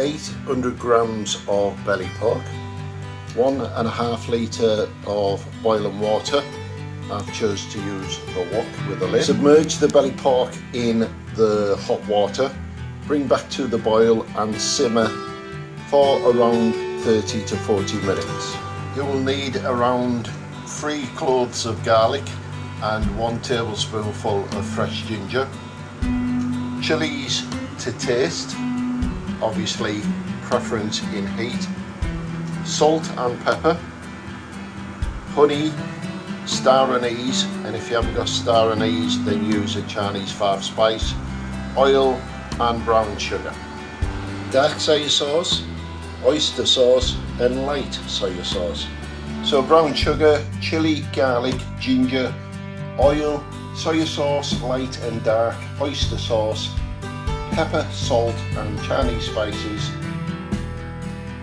800 grams of belly pork, 1.5 litre of boiling water. I've chosen to use the wok with a lid. Submerge the belly pork in the hot water, bring back to the boil and simmer for around 30 to 40 minutes. You will need around 3 cloves of garlic and 1 tablespoonful of fresh ginger, chilies to taste, obviously preference in heat, salt and pepper, honey, star anise, and if you haven't got star anise then use a Chinese 5-spice, oil and brown sugar, dark soy sauce, oyster sauce and light soy sauce. So brown sugar, chili, garlic, ginger, oil, soy sauce, light and dark, oyster sauce, pepper, salt and Chinese spices,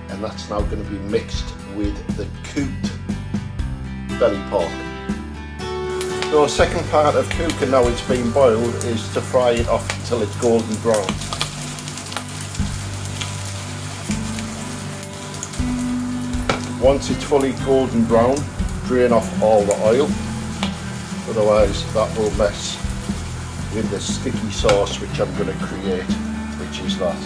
and that's now going to be mixed with the cooked belly pork. So the second part of cooking, now it's been boiled, is to fry it off until it's golden brown. Once it's fully golden brown, drain off all the oil, otherwise that will mess with the sticky sauce which I'm going to create, which is that.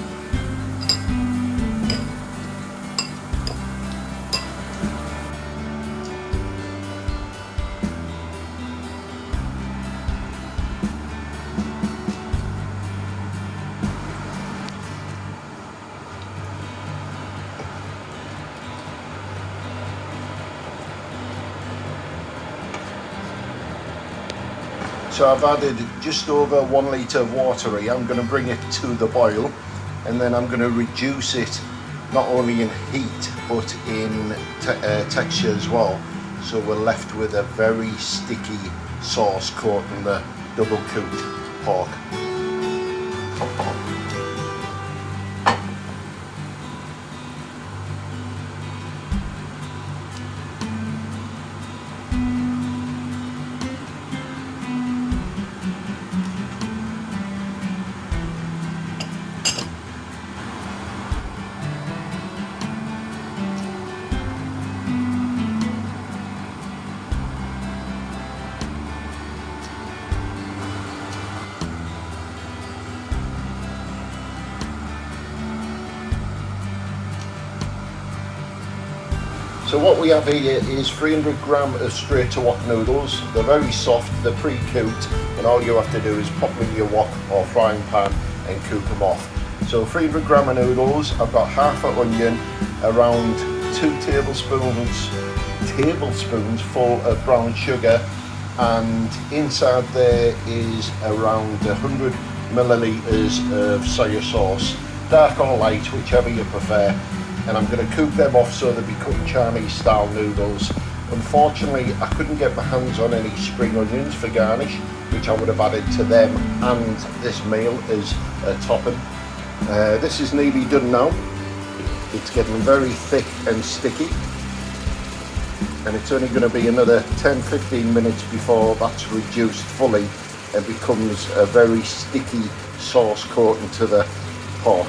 So I've added just over 1 litre of water here. I'm going to bring it to the boil and then I'm going to reduce it not only in heat but in texture as well. So we're left with a very sticky sauce coating the double cooked pork. So what we have here is 300 grams of straight to wok noodles. They're very soft, they're pre-cooked, and all you have to do is pop them in your wok or frying pan and cook them off. So 300 grams of noodles, I've got half an onion, around 2 tablespoons full of brown sugar, and inside there is around 100 millilitres of soy sauce, dark or light, whichever you prefer. And I'm going to cook them off so they'll be cooked Chinese style noodles. Unfortunately, I couldn't get my hands on any spring onions for garnish, which I would have added to them and this meal as a topping. This is nearly done now. It's getting very thick and sticky, and it's only going to be another 10-15 minutes before that's reduced fully and becomes a very sticky sauce coating to the pork.